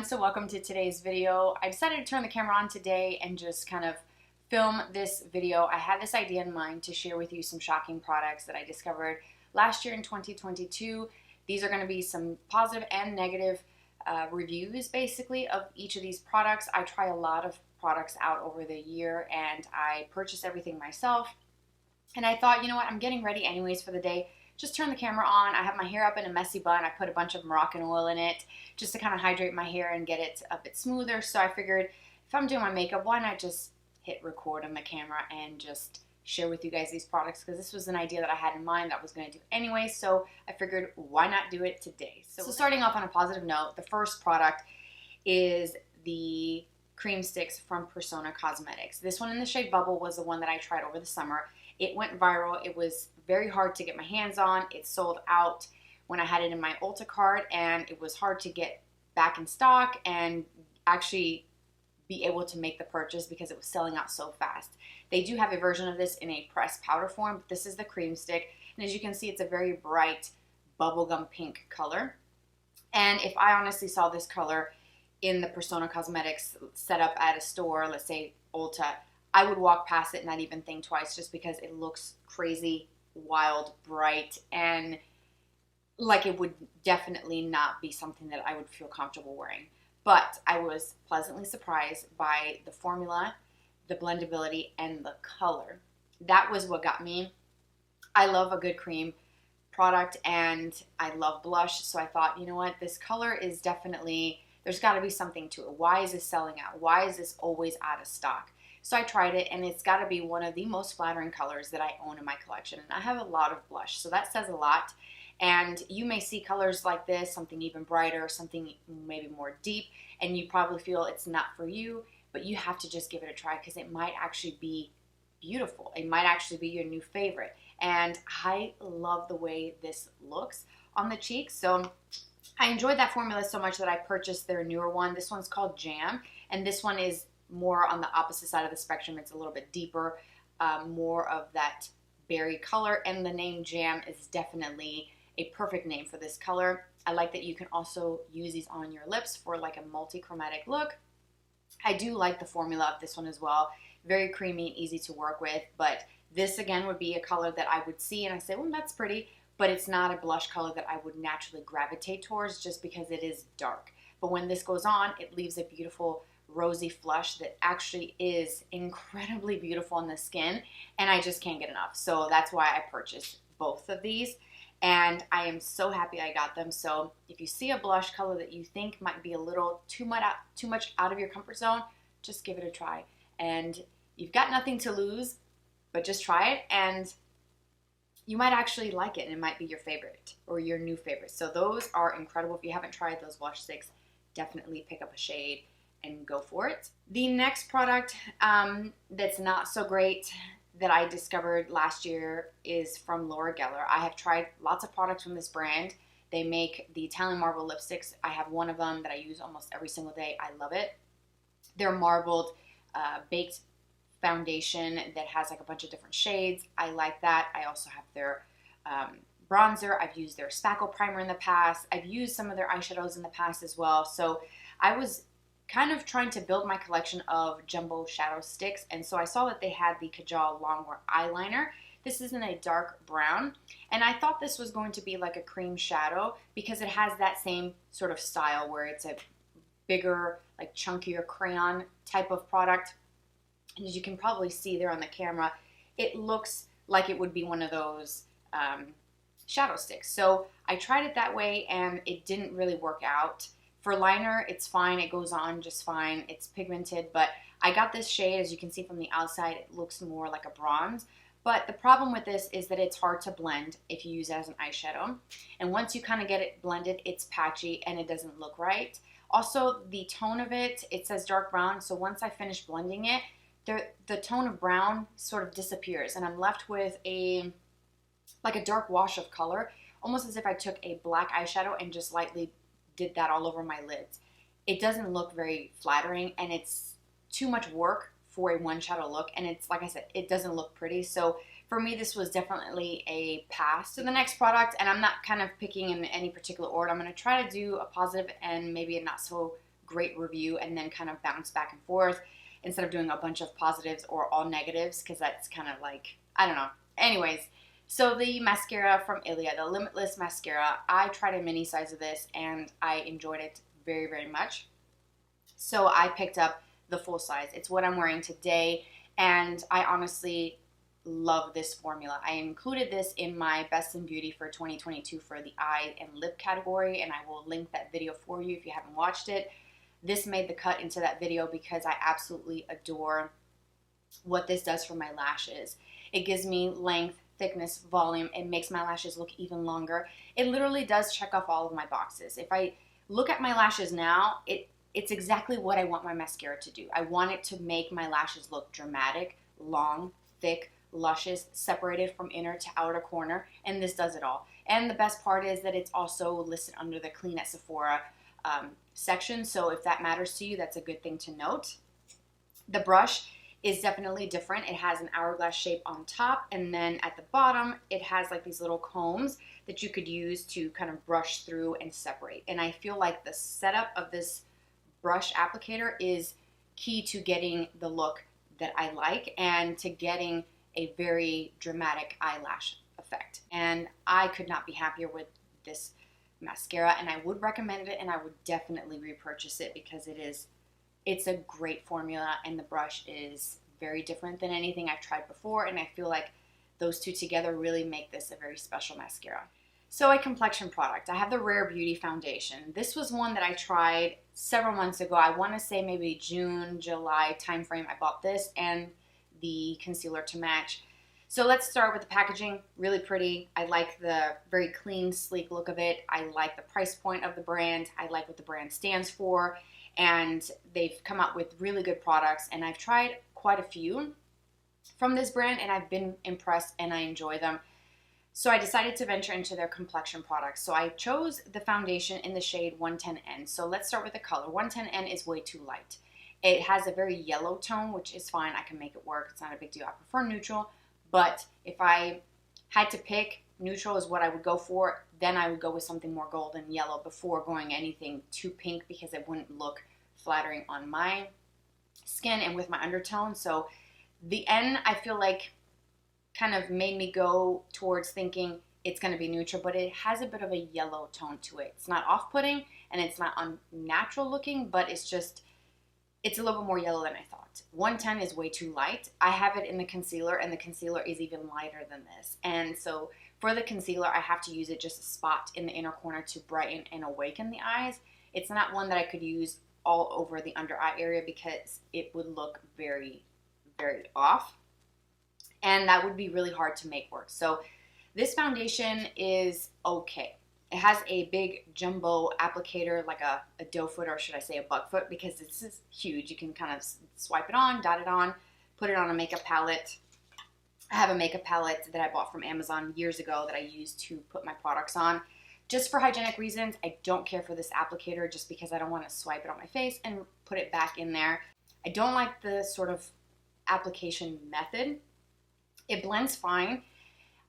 so welcome to today's video. I decided to turn the camera on today and just kind of film this video. I had this idea in mind to share with you some shocking products that I discovered last year in 2022. These are going to be some positive and negative reviews basically of each of these products. I try a lot of products out over the year and I purchase everything myself. And I thought, you know what, I'm getting ready anyways for the day. Just turn the camera on. I have my hair up in a messy bun. I put a bunch of Moroccan oil in it just to kind of hydrate my hair and get it a bit smoother. So I figured if I'm doing my makeup, why not just hit record on the camera and just share with you guys these products, because this was an idea that I had in mind that I was going to do anyway. So I figured why not do it today. So starting off on a positive note, the first product is the cream sticks from Persona Cosmetics. This one in the shade Bubble was the one that I tried over the summer. It went viral. It was very hard to get my hands on. It sold out when I had it in my Ulta cart, and it was hard to get back in stock and actually be able to make the purchase because it was selling out so fast. They do have a version of this in a pressed powder form, but this is the cream stick, and as you can see, it's a very bright bubblegum pink color. And if I honestly saw this color in the Persona Cosmetics setup at a store, let's say Ulta, I would walk past it and not even think twice, just because it looks crazy, wild, bright, and like it would definitely not be something that I would feel comfortable wearing. But I was pleasantly surprised by the formula, the blendability, and the color. That was what got me. I love a good cream product and I love blush, so I thought, you know what, this color is definitely, there's got to be something to it. Why is this selling out? Why is this always out of stock? So I tried it, and it's got to be one of the most flattering colors that I own in my collection. And I have a lot of blush, so that says a lot. And you may see colors like this, something even brighter, something maybe more deep, and you probably feel it's not for you, but you have to just give it a try because it might actually be beautiful. It might actually be your new favorite. And I love the way this looks on the cheeks. So I enjoyed that formula so much that I purchased their newer one. This one's called Jam, and this one is more on the opposite side of the spectrum. It's a little bit deeper, more of that berry color, and the name Jam is definitely a perfect name for this color. I like that you can also use these on your lips for like a multi-chromatic look. I do like the formula of this one as well. Very creamy and easy to work with, but this again would be a color that I would see and I say, well, that's pretty, but it's not a blush color that I would naturally gravitate towards just because it is dark. But when this goes on, it leaves a beautiful rosy flush that actually is incredibly beautiful on the skin, and I just can't get enough. So that's why I purchased both of these, and I am so happy I got them. So if you see a blush color that you think might be a little too much out of your comfort zone, just give it a try. And you've got nothing to lose, but just try it, and you might actually like it, and it might be your favorite or your new favorite. So those are incredible. If you haven't tried those blush sticks, definitely pick up a shade and go for it. The next product that's not so great that I discovered last year is from Laura Geller. I have tried lots of products from this brand. They make the Italian marble lipsticks. I have one of them that I use almost every single day. I love it. Their marbled baked foundation that has like a bunch of different shades. I like that. I also have their bronzer. I've used their spackle primer in the past. I've used some of their eyeshadows in the past as well. So I was kind of trying to build my collection of jumbo shadow sticks, and so I saw that they had the Kajal Longwear eyeliner. This is in a dark brown, and I thought this was going to be like a cream shadow because it has that same sort of style where it's a bigger, like chunkier crayon type of product. And as you can probably see there on the camera, it looks like it would be one of those shadow sticks. So I tried it that way and it didn't really work out. For liner, it's fine. It goes on just fine. It's pigmented, but I got this shade. As you can see from the outside, it looks more like a bronze. But the problem with this is that it's hard to blend if you use it as an eyeshadow. And once you kind of get it blended, it's patchy and it doesn't look right. Also, the tone of it, it says dark brown. So once I finish blending it, the tone of brown sort of disappears. And I'm left with like a dark wash of color, almost as if I took a black eyeshadow and just lightly did that all over my lids. It doesn't look very flattering, and it's too much work for a one shadow look, and it's, like I said, it doesn't look pretty. So for me, this was definitely a pass. So the next product, and I'm not kind of picking in any particular order, I'm going to try to do a positive and maybe a not so great review and then kind of bounce back and forth instead of doing a bunch of positives or all negatives, because that's kind of like, I don't know. Anyways, so the mascara from Ilia, the Limitless mascara, I tried a mini size of this and I enjoyed it very, very much. So I picked up the full size. It's what I'm wearing today, and I honestly love this formula. I included this in my Best in Beauty for 2022 for the eye and lip category, and I will link that video for you if you haven't watched it. This made the cut into that video because I absolutely adore what this does for my lashes. It gives me length, thickness, volume. It makes my lashes look even longer. It literally does check off all of my boxes. If I look at my lashes now, it's exactly what I want my mascara to do. I want it to make my lashes look dramatic, long, thick, luscious, separated from inner to outer corner, and this does it all. And the best part is that it's also listed under the Clean at Sephora section, so if that matters to you, that's a good thing to note. The brush is definitely different. It has an hourglass shape on top, and then at the bottom it has like these little combs that you could use to kind of brush through and separate. And I feel like the setup of this brush applicator is key to getting the look that I like and to getting a very dramatic eyelash effect. And I could not be happier with this mascara, and I would recommend it, and I would definitely repurchase it because it's a great formula, and the brush is very different than anything I've tried before, and I feel like those two together really make this a very special mascara. So a complexion product. I have the Rare Beauty foundation. This was one that I tried several months ago. I want to say maybe June, July timeframe I bought this, and the concealer to match. So let's start with the packaging. Really pretty. I like the very clean, sleek look of it. I like the price point of the brand. I like what the brand stands for. And they've come out with really good products. And I've tried quite a few from this brand, and I've been impressed and I enjoy them. So I decided to venture into their complexion products. So I chose the foundation in the shade 110N. So let's start with the color. 110N is way too light. It has a very yellow tone, which is fine. I can make it work. It's not a big deal. I prefer neutral. But if I had to pick, neutral is what I would go for. Then I would go with something more golden yellow before going anything too pink, because it wouldn't look flattering on my skin and with my undertone. So the N, I feel like, kind of made me go towards thinking it's going to be neutral, but it has a bit of a yellow tone to it. It's not off-putting and it's not unnatural looking, but it's a little bit more yellow than I thought. 110 is way too light. I have it in the concealer, and the concealer is even lighter than this. And so for the concealer, I have to use it just a spot in the inner corner to brighten and awaken the eyes. It's not one that I could use all over the under eye area because it would look very, very off. And that would be really hard to make work. So this foundation is okay. It has a big jumbo applicator, like a doe foot, or should I say a buck foot, because this is huge. You can kind of swipe it on, dot it on, put it on a makeup palette. I have a makeup palette that I bought from Amazon years ago that I use to put my products on. Just for hygienic reasons, I don't care for this applicator just because I don't want to swipe it on my face and put it back in there. I don't like the sort of application method. It blends fine.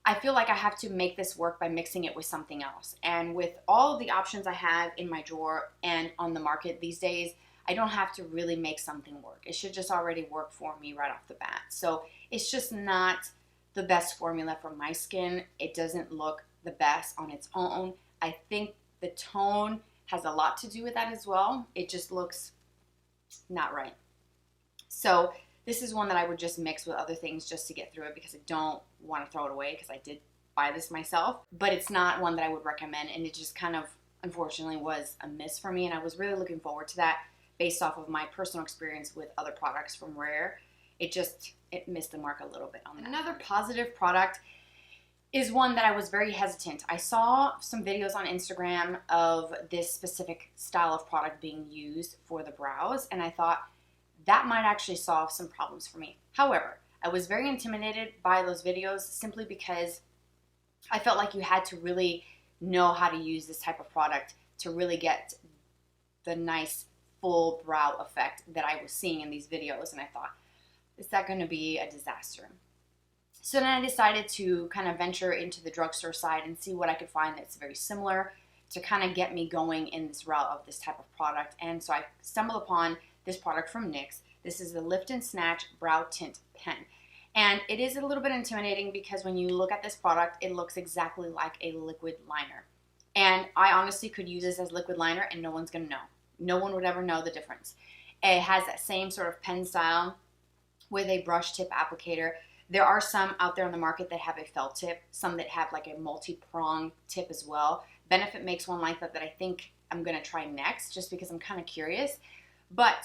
I feel like I have to make this work by mixing it with something else. And with all of the options I have in my drawer and on the market these days, I don't have to really make something work. It should just already work for me right off the bat. So it's just not the best formula for my skin. It doesn't look the best on its own. I think the tone has a lot to do with that as well. It just looks not right. So this is one that I would just mix with other things just to get through it, because I don't want to throw it away because I did buy this myself. But it's not one that I would recommend, and it just kind of, unfortunately, was a miss for me. And I was really looking forward to that based off of my personal experience with other products from Rare. It missed the mark a little bit on that. Another positive product is one that I was very hesitant. I saw some videos on Instagram of this specific style of product being used for the brows, and I thought, that might actually solve some problems for me. However, I was very intimidated by those videos simply because I felt like you had to really know how to use this type of product to really get the nice full brow effect that I was seeing in these videos. And I thought, is that going to be a disaster? So then I decided to kind of venture into the drugstore side and see what I could find that's very similar to kind of get me going in this route of this type of product. And so I stumbled upon this product from NYX. This is the Lift and Snatch Brow Tint Pen. And it is a little bit intimidating because when you look at this product, it looks exactly like a liquid liner. And I honestly could use this as liquid liner and no one's going to know. No one would ever know the difference. It has that same sort of pen style with a brush tip applicator. There are some out there on the market that have a felt tip, some that have like a multi-prong tip as well. Benefit makes one like that I think I'm going to try next just because I'm kind of curious. But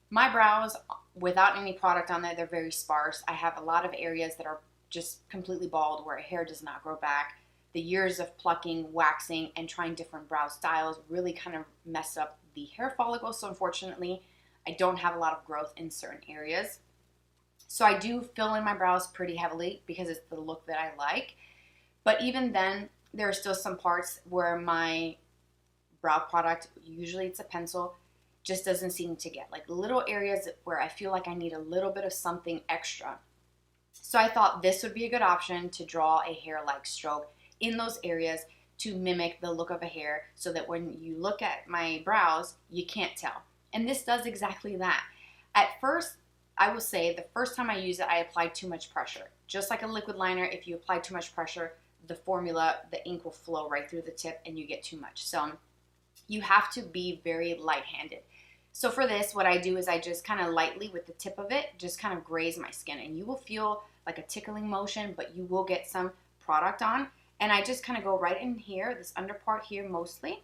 my brows, without any product on there, they're very sparse. I have a lot of areas that are just completely bald where hair does not grow back. The years of plucking, waxing, and trying different brow styles really kind of mess up the hair follicles. So unfortunately, I don't have a lot of growth in certain areas. So I do fill in my brows pretty heavily because it's the look that I like. But even then, there are still some parts where my brow product, usually it's a pencil, just doesn't seem to get. Like little areas where I feel like I need a little bit of something extra. So I thought this would be a good option to draw a hair-like stroke in those areas to mimic the look of a hair so that when you look at my brows, you can't tell. And this does exactly that. At first, I will say the first time I used it, I applied too much pressure. Just like a liquid liner, if you apply too much pressure, the formula, the ink will flow right through the tip and you get too much. So you have to be very light-handed. So for this, what I do is I just kind of lightly with the tip of it, just kind of graze my skin. And you will feel like a tickling motion, but you will get some product on. And I just kind of go right in here, this under part here mostly,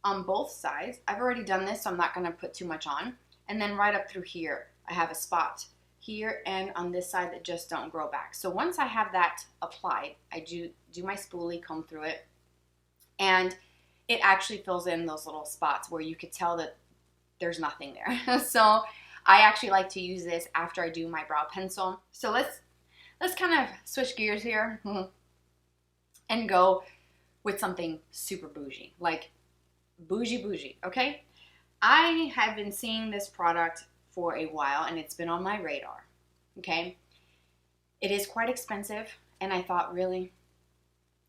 on both sides. I've already done this, so I'm not going to put too much on. And then right up through here, I have a spot here and on this side that just don't grow back. So once I have that applied, I do my spoolie, comb through it, and it actually fills in those little spots where you could tell that there's nothing there. So I actually like to use this after I do my brow pencil. So let's kind of switch gears here and go with something super bougie, like bougie, okay? I have been seeing this product for a while and it's been on my radar, okay? It is quite expensive and I thought, really?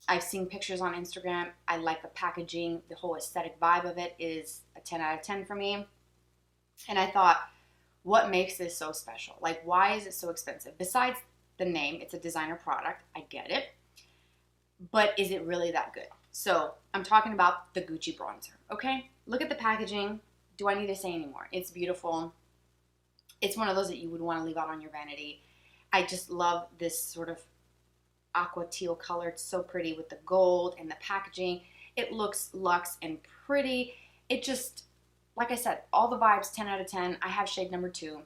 I've seen pictures on Instagram. I like the packaging. The whole aesthetic vibe of it is a 10 out of 10 for me. And I thought, what makes this so special? Like, why is it so expensive? Besides the name, it's a designer product. I get it. But is it really that good? So I'm talking about the Gucci bronzer, okay? Look at the packaging. Do I need to say anymore? It's beautiful. It's one of those that you would want to leave out on your vanity. I just love this sort of aqua teal color. It's so pretty with the gold and the packaging. It looks luxe and pretty. It just, like I said, all the vibes, 10 out of 10. I have shade number 2.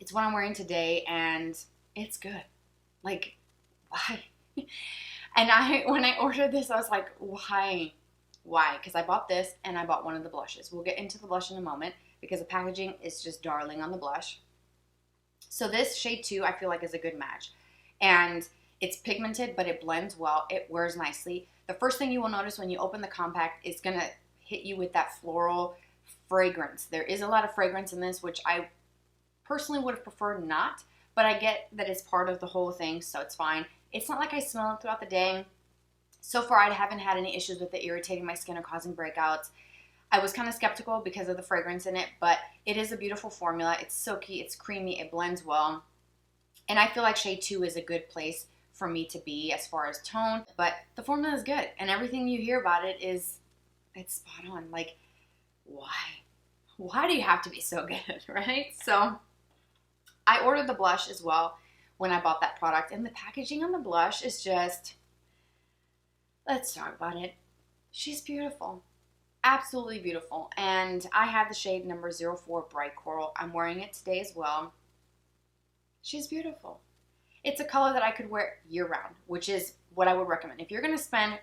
It's what I'm wearing today and it's good. Like, why? And when I ordered this, I was like, why? Why? Because I bought this and I bought one of the blushes. We'll get into the blush in a moment because the packaging is just darling on the blush. So this shade 2 I feel like is a good match. And it's pigmented, but it blends well. It wears nicely. The first thing you will notice when you open the compact is going to hit you with that floral fragrance. There is a lot of fragrance in this, which I personally would have preferred not, but I get that it's part of the whole thing, so it's fine. It's not like I smell it throughout the day. So far, I haven't had any issues with it irritating my skin or causing breakouts. I was kind of skeptical because of the fragrance in it, but it is a beautiful formula. It's silky, it's creamy, it blends well. And I feel like shade 2 is a good place for me to be as far as tone, but the formula is good. And everything you hear about it is, it's spot on. Like, why? Why do you have to be so good, right? So I ordered the blush as well when I bought that product, and the packaging on the blush is just, let's talk about it. She's beautiful. Absolutely beautiful. And I have the shade number 04 Bright Coral. I'm wearing it today as well. She's beautiful. It's a color that I could wear year-round, which is what I would recommend. If you're going to spend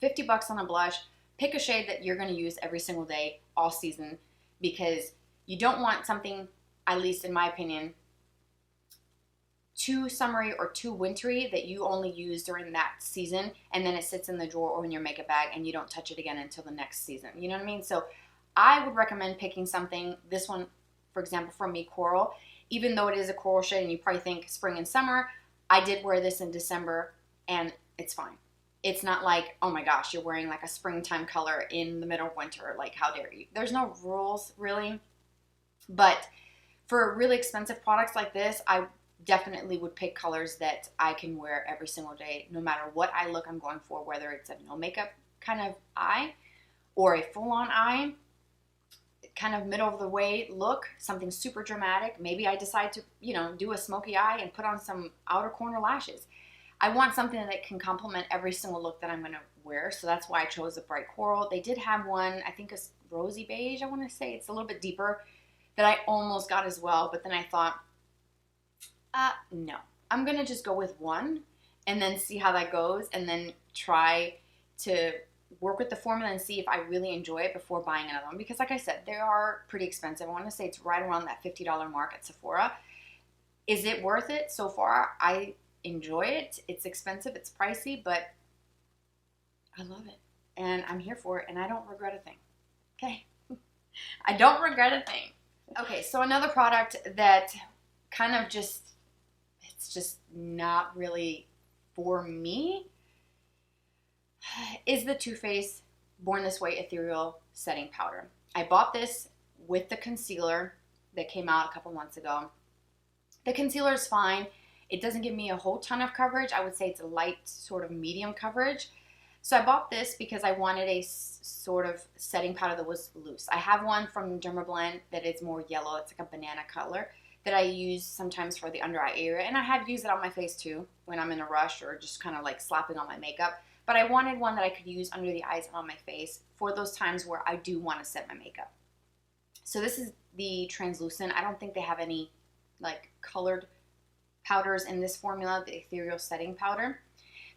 50 bucks on a blush, pick a shade that you're going to use every single day, all season, because you don't want something, at least in my opinion, too summery or too wintry that you only use during that season and then it sits in the drawer or in your makeup bag and you don't touch it again until the next season. You know what I mean? So I would recommend picking something, this one, for example, for me, Coral, even though it is a coral shade and you probably think spring and summer, I did wear this in December and it's fine. it's not like, oh my gosh, you're wearing like a springtime color in the middle of winter. Like, how dare you? There's no rules really. But for really expensive products like this, I definitely would pick colors that I can wear every single day, no matter what eye look I'm going for, whether it's a no makeup kind of eye or a full on eye, kind of middle of the way look, something super dramatic. Maybe I decide to, do a smoky eye and put on some outer corner lashes. I want something that can complement every single look that I'm going to wear. So that's why I chose a bright coral. They did have one, I think it's rosy beige, I want to say. It's a little bit deeper, that I almost got as well. But then I thought, no. I'm going to just go with one and then see how that goes, and then try to work with the formula and see if I really enjoy it before buying another one. Because like I said, they are pretty expensive. I want to say it's right around that $50 mark at Sephora. Is it worth it so far? I enjoy it. It's expensive, it's pricey, but I love it. And I'm here for it, and I don't regret a thing. Okay? I don't regret a thing. Okay, so another product that kind of it's just not really for me is the Too Faced Born This Way Ethereal Setting Powder. I bought this with the concealer that came out a couple months ago. The concealer is fine. It doesn't give me a whole ton of coverage. I would say it's a light sort of medium coverage. So I bought this because I wanted a sort of setting powder that was loose. I have one from Dermablend that is more yellow. It's like a banana color that I use sometimes for the under eye area. And I have used it on my face too when I'm in a rush or just kind of like slapping on my makeup. But I wanted one that I could use under the eyes and on my face for those times where I do want to set my makeup. So this is the translucent. I don't think they have any like colored powders in this formula, the Ethereal Setting Powder.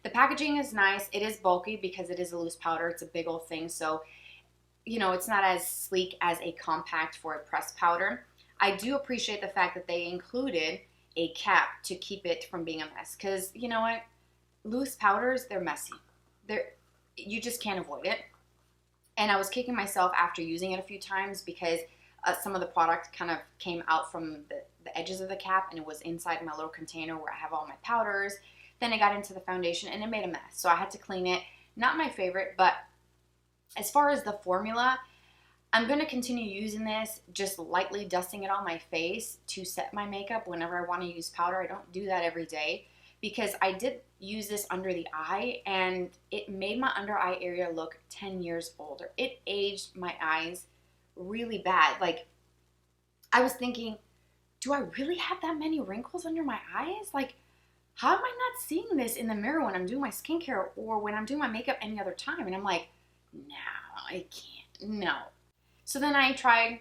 The packaging is nice. It is bulky because it is a loose powder. It's a big old thing. So, it's not as sleek as a compact for a pressed powder. I do appreciate the fact that they included a cap to keep it from being a mess. Because, you know what? Loose powders, they're messy. You just can't avoid it. And I was kicking myself after using it a few times because some of the product kind of came out from the edges of the cap, and it was inside my little container where I have all my powders. Then it got into the foundation and it made a mess. So I had to clean it. Not my favorite, but as far as the formula, I'm going to continue using this, just lightly dusting it on my face to set my makeup whenever I want to use powder. I don't do that every day because I did use this under the eye and it made my under eye area look 10 years older. It aged my eyes really bad. Like, I was thinking, do I really have that many wrinkles under my eyes? Like, how am I not seeing this in the mirror when I'm doing my skincare or when I'm doing my makeup any other time? And I'm like, no, I can't, no. So then I tried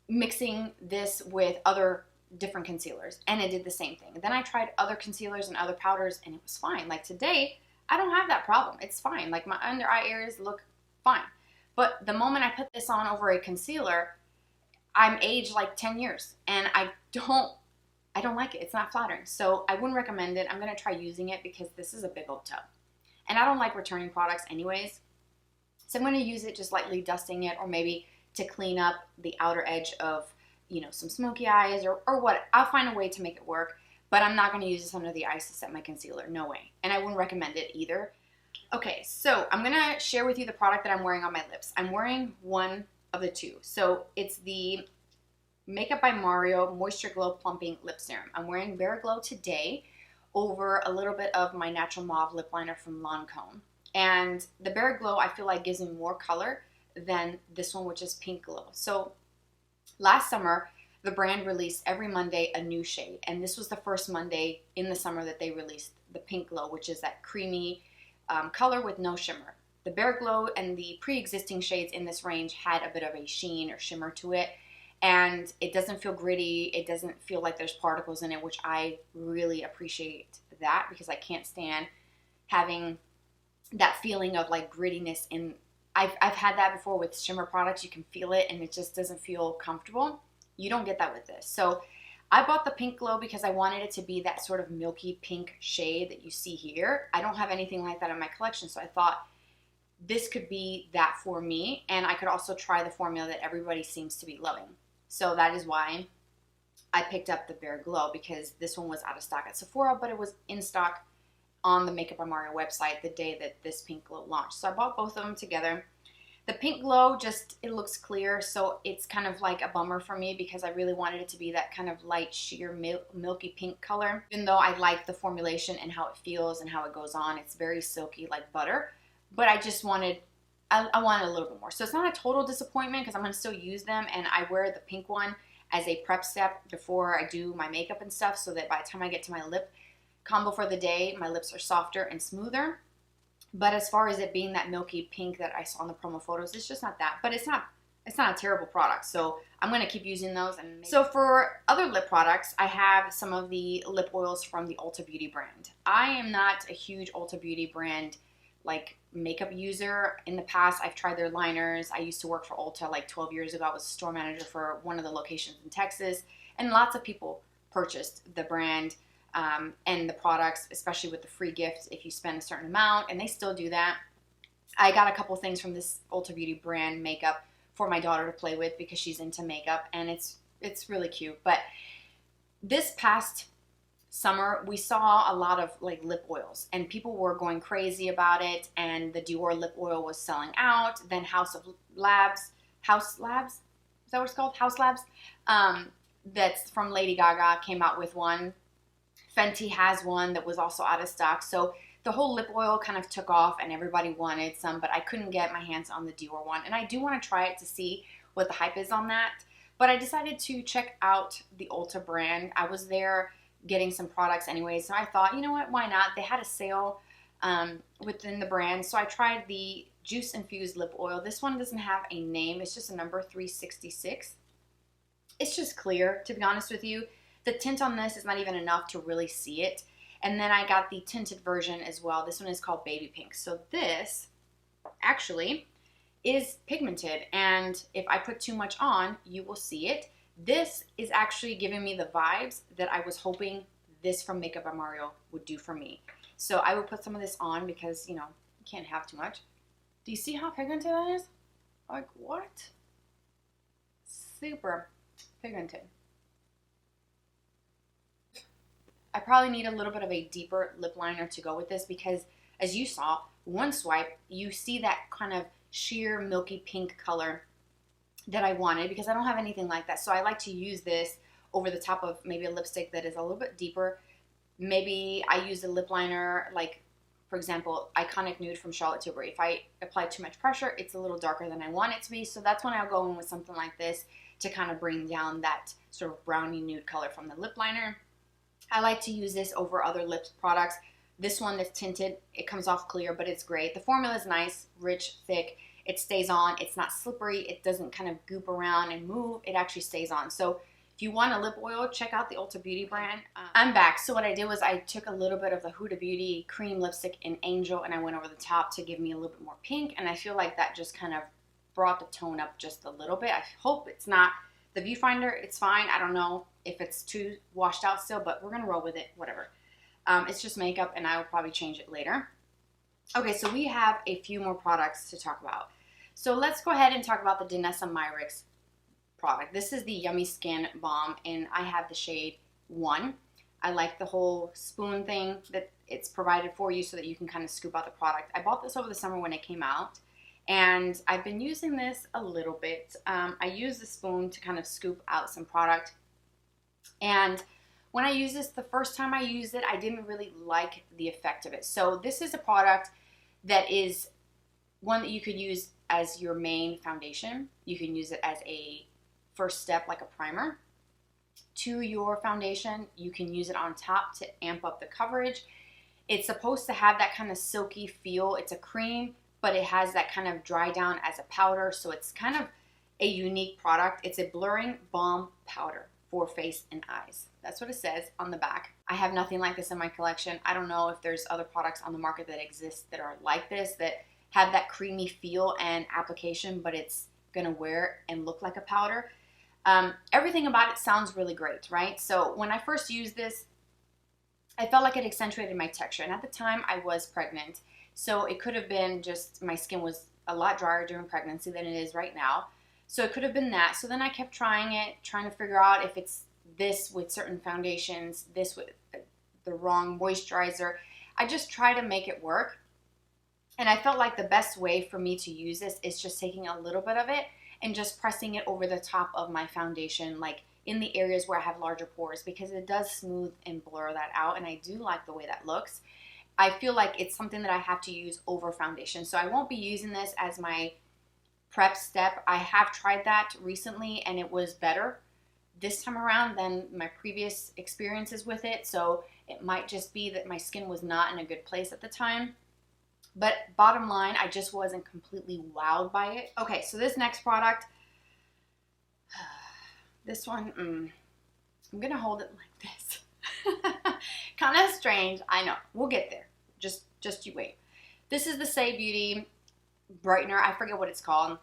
mixing this with other different concealers and it did the same thing. Then I tried other concealers and other powders and it was fine. Like today, I don't have that problem. It's fine. Like my under eye areas look fine. But the moment I put this on over a concealer, I'm aged like 10 years and I don't like it. It's not flattering. So I wouldn't recommend it. I'm going to try using it because this is a big old tub. And I don't like returning products anyways. So I'm going to use it just lightly dusting it or maybe to clean up the outer edge of, some smoky eyes or what. I'll find a way to make it work. But I'm not going to use this under the eyes to set my concealer. No way. And I wouldn't recommend it either. Okay, so I'm going to share with you the product that I'm wearing on my lips. I'm wearing one of the two. So it's the Makeup by Mario Moisture Glow Plumping Lip Serum. I'm wearing Bare Glow today over a little bit of my Natural Mauve lip liner from Lancome. And the Bare Glow I feel like gives me more color than this one, which is Pink Glow. So last summer, the brand released every Monday a new shade. And this was the first Monday in the summer that they released the Pink Glow, which is that creamy color with no shimmer. The Bare Glow and the pre-existing shades in this range had a bit of a sheen or shimmer to it. And it doesn't feel gritty. It doesn't feel like there's particles in it, which I really appreciate that because I can't stand having that feeling of like grittiness. I've had that before with shimmer products. You can feel it and it just doesn't feel comfortable. You don't get that with this. So I bought the Pink Glow because I wanted it to be that sort of milky pink shade that you see here. I don't have anything like that in my collection, so I thought this could be that for me, and I could also try the formula that everybody seems to be loving. So that is why I picked up the Bare Glow, because this one was out of stock at Sephora, but it was in stock on the Makeup by Mario website the day that this Pink Glow launched. So I bought both of them together. The Pink Glow, just, it looks clear, so it's kind of like a bummer for me because I really wanted it to be that kind of light, sheer, milky pink color. Even though I like the formulation and how it feels and how it goes on, it's very silky like butter. But I just wanted, I wanted a little bit more. So it's not a total disappointment because I'm going to still use them, and I wear the pink one as a prep step before I do my makeup and stuff, so that by the time I get to my lip combo for the day, my lips are softer and smoother. But as far as it being that milky pink that I saw in the promo photos, it's just not that. But it's not a terrible product, so I'm going to keep using those. And so for other lip products, I have some of the lip oils from the Ulta Beauty brand. I am not a huge Ulta Beauty brand like makeup user. In the past, I've tried their liners. I used to work for Ulta like 12 years ago. I was a store manager for one of the locations in Texas, and lots of people purchased the brand and the products, especially with the free gift if you spend a certain amount, and they still do that. I got a couple things from this Ulta Beauty brand makeup for my daughter to play with because she's into makeup, and it's really cute. But this past summer, we saw a lot of like lip oils, and people were going crazy about it, and the Dior lip oil was selling out. Then House Labs, is that what it's called? House Labs, that's from Lady Gaga, came out with one. Fenty has one that was also out of stock. So the whole lip oil kind of took off and everybody wanted some, but I couldn't get my hands on the Dior one. And I do want to try it to see what the hype is on that. But I decided to check out the Ulta brand. I was there getting some products anyway, so I thought, you know what, why not? They had a sale within the brand. So I tried the Juice Infused Lip Oil. This one doesn't have a name. It's just a number 366. It's just clear, to be honest with you. The tint on this is not even enough to really see it. And then I got the tinted version as well. This one is called Baby Pink. So this actually is pigmented, and if I put too much on, you will see it. This is actually giving me the vibes that I was hoping this from Makeup by Mario would do for me. So I will put some of this on because, you know, you can't have too much. Do you see how pigmented that is? Like, what? Super pigmented. I probably need a little bit of a deeper lip liner to go with this because, as you saw, one swipe, you see that kind of sheer milky pink color that I wanted because I don't have anything like that. So I like to use this over the top of maybe a lipstick that is a little bit deeper. Maybe I use a lip liner like, for example, Iconic Nude from Charlotte Tilbury. If I apply too much pressure, it's a little darker than I want it to be. So that's when I'll go in with something like this to kind of bring down that sort of brownie nude color from the lip liner. I like to use this over other lip products. This one that's tinted, it comes off clear, but it's great. The formula is nice, rich, thick. It stays on. It's not slippery. It doesn't kind of goop around and move. It actually stays on. So if you want a lip oil, check out the Ulta Beauty brand. I'm back. So what I did was I took a little bit of the Huda Beauty cream lipstick in Angel, and I went over the top to give me a little bit more pink, and I feel like that just kind of brought the tone up just a little bit. I hope it's not the viewfinder. It's fine. I don't know if it's too washed out still, but we're going to roll with it, whatever. It's just makeup, and I will probably change it later. Okay, so we have a few more products to talk about. So let's go ahead and talk about the Danessa Myricks product. This is the Yummy Skin Balm, and I have the shade 1. I like the whole spoon thing that it's provided for you so that you can kind of scoop out the product. I bought this over the summer when it came out, and I've been using this a little bit. I use the spoon to kind of scoop out some product, and when I use this, the first time I used it, I didn't really like the effect of it. So this is a product that is one that you could use as your main foundation. You can use it as a first step, like a primer, to your foundation. You can use it on top to amp up the coverage. It's supposed to have that kind of silky feel. It's a cream, but it has that kind of dry down as a powder, so it's kind of a unique product. It's a blurring balm powder for face and eyes. That's what it says on the back. I have nothing like this in my collection. I don't know if there's other products on the market that exist that are like this, that have that creamy feel and application, but it's gonna wear and look like a powder. Everything about it sounds really great, right? So when I first used this, I felt like it accentuated my texture. And at the time I was pregnant, so it could have been just my skin was a lot drier during pregnancy than it is right now. So it could have been that. So then I kept trying it, trying to figure out if it's this with certain foundations, this with the wrong moisturizer. I just try to make it work. And I felt like the best way for me to use this is just taking a little bit of it and just pressing it over the top of my foundation, like in the areas where I have larger pores, because it does smooth and blur that out, and I do like the way that looks. I feel like it's something that I have to use over foundation, so I won't be using this as my prep step. I have tried that recently and it was better this time around than my previous experiences with it, so it might just be that my skin was not in a good place at the time. But bottom line, I just wasn't completely wowed by it. Okay, so this next product, this one, I'm gonna hold it like this. Kind of strange, I know. We'll get there. Just you wait. This is the Saie Beauty Brightener. I forget what it's called.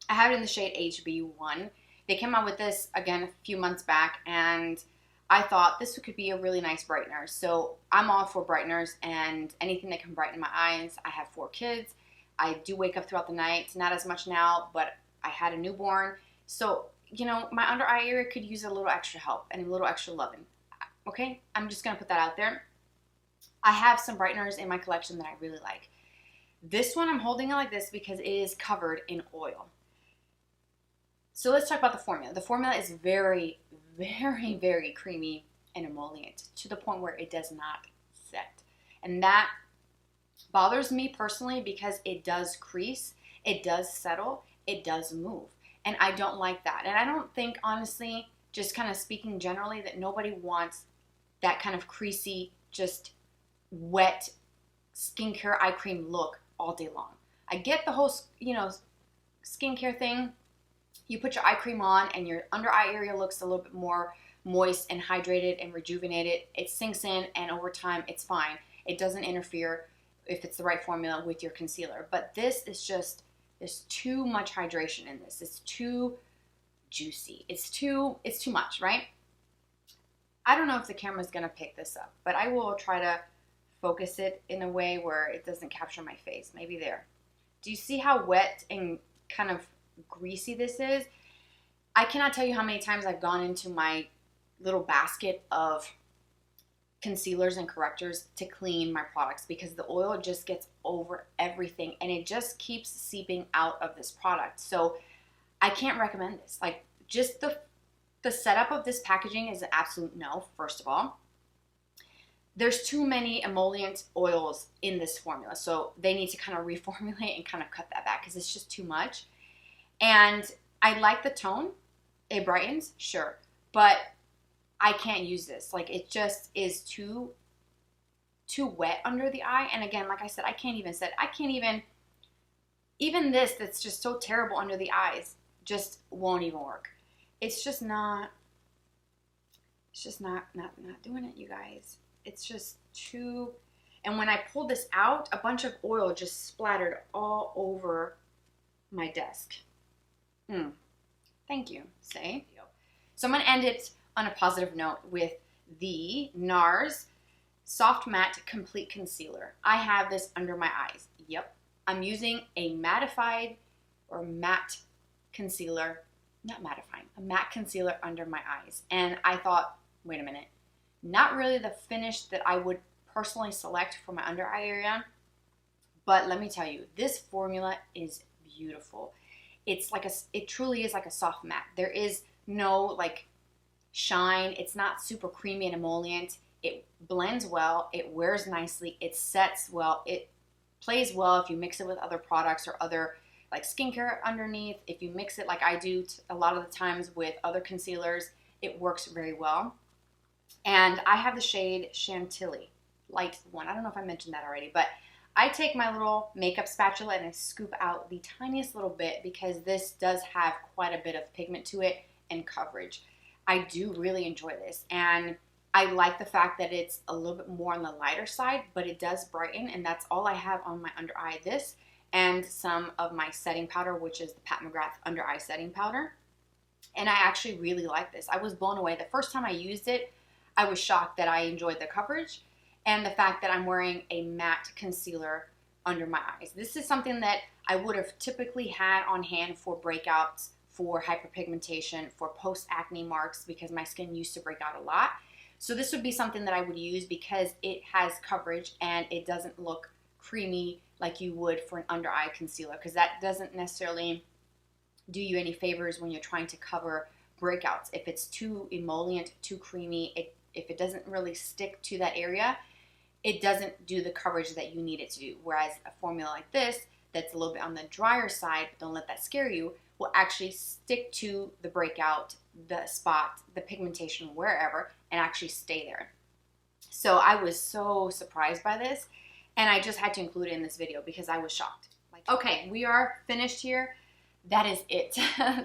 I have it in the shade HB1. They came out with this, again, a few months back, and I thought this could be a really nice brightener. So I'm all for brighteners and anything that can brighten my eyes. I have 4 kids. I do wake up throughout the night. Not as much now, but I had a newborn. So, you know, my under eye area could use a little extra help and a little extra loving. Okay? I'm just going to put that out there. I have some brighteners in my collection that I really like. This one, I'm holding it like this because it is covered in oil. So let's talk about the formula. The formula is very, very, very creamy and emollient to the point where it does not set. And that bothers me personally because it does crease, it does settle, it does move. And I don't like that. And I don't think, honestly, just kind of speaking generally, that nobody wants that kind of creasy, just wet skincare eye cream look all day long. I get the whole, you know, skincare thing. You put your eye cream on and your under eye area looks a little bit more moist and hydrated and rejuvenated. It sinks in and over time it's fine. It doesn't interfere, if it's the right formula, with your concealer. But this is just, there's too much hydration in this. It's too juicy. It's too much, right? I don't know if the camera's gonna pick this up, but I will try to focus it in a way where it doesn't capture my face. Maybe there. Do you see how wet and kind of greasy this is? I cannot tell you how many times I've gone into my little basket of concealers and correctors to clean my products because the oil just gets over everything and it just keeps seeping out of this product. So I can't recommend this. Like, just the setup of this packaging is an absolute no, first of all. There's too many emollient oils in this formula, so they need to kind of reformulate and kind of cut that back because it's just too much. And I like the tone. It brightens, sure, but I can't use this. Like, it just is too wet under the eye. And again, like I said, I can't even this that's just so terrible under the eyes just won't even work. It's just not doing it, you guys. It's just too, and when I pulled this out, a bunch of oil just splattered all over my desk. Thank you, Saie. So I'm going to end it on a positive note with the NARS Soft Matte Complete Concealer. I have this under my eyes. Yep. I'm using a mattified or matte concealer, not mattifying, a matte concealer under my eyes. And I thought, wait a minute, not really the finish that I would personally select for my under eye area. But let me tell you, this formula is beautiful. It's like it truly is like a soft matte. There is no like shine. It's not super creamy and emollient. It blends well. It wears nicely. It sets well. It plays well if you mix it with other products or other like skincare underneath. If you mix it like I do a lot of the times with other concealers, it works very well. And I have the shade Chantilly, light one. I don't know if I mentioned that already, but I take my little makeup spatula and I scoop out the tiniest little bit because this does have quite a bit of pigment to it and coverage. I do really enjoy this, and I like the fact that it's a little bit more on the lighter side, but it does brighten, and that's all I have on my under eye. This and some of my setting powder, which is the Pat McGrath under eye setting powder. And I actually really like this. I was blown away. The first time I used it, I was shocked that I enjoyed the coverage and the fact that I'm wearing a matte concealer under my eyes. This is something that I would have typically had on hand for breakouts, for hyperpigmentation, for post-acne marks, because my skin used to break out a lot. So this would be something that I would use because it has coverage and it doesn't look creamy like you would for an under eye concealer, because that doesn't necessarily do you any favors when you're trying to cover breakouts. If it's too emollient, too creamy, if it doesn't really stick to that area, it doesn't do the coverage that you need it to do. Whereas a formula like this, that's a little bit on the drier side, but don't let that scare you, will actually stick to the breakout, the spot, the pigmentation, wherever, and actually stay there. So I was so surprised by this, and I just had to include it in this video because I was shocked. Okay, we are finished here. That is it.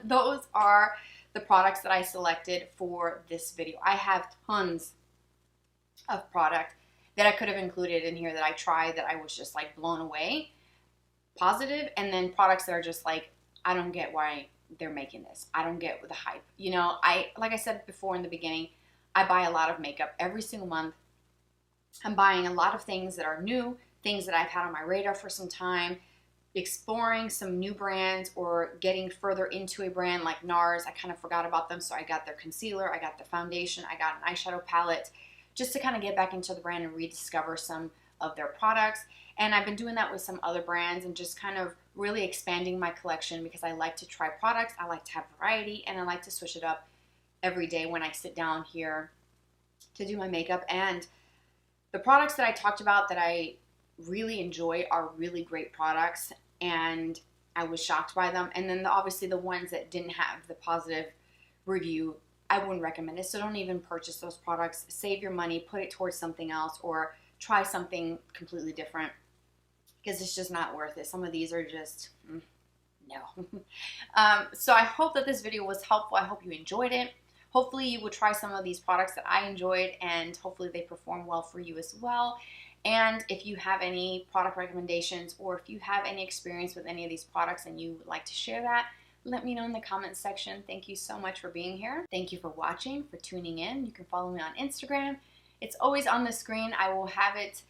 Those are the products that I selected for this video. I have tons of product that I could have included in here that I tried that I was just like blown away, positive, and then products that are just like, I don't get why they're making this. I don't get the hype. You know, like I said before in the beginning, I buy a lot of makeup every single month. I'm buying a lot of things that are new, things that I've had on my radar for some time, exploring some new brands or getting further into a brand like NARS. I kind of forgot about them, so I got their concealer, I got the foundation, I got an eyeshadow palette, just to kind of get back into the brand and rediscover some of their products. And I've been doing that with some other brands and just kind of really expanding my collection because I like to try products, I like to have variety, and I like to switch it up every day when I sit down here to do my makeup. And the products that I talked about that I really enjoy are really great products, and I was shocked by them. And then obviously the ones that didn't have the positive review, I wouldn't recommend it. So don't even purchase those products. Save your money, put it towards something else, or try something completely different because it's just not worth it. Some of these are just, no. So I hope that this video was helpful. I hope you enjoyed it. Hopefully you will try some of these products that I enjoyed, and hopefully they perform well for you as well. And if you have any product recommendations, or if you have any experience with any of these products and you would like to share that, let me know in the comments section. Thank you so much for being here. Thank you for watching, for tuning in. You can follow me on Instagram. It's always on the screen. I will have it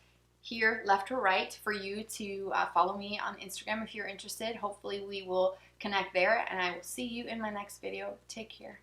here left or right for you to follow me on Instagram if you're interested. Hopefully we will connect there, and I will see you in my next video. Take care.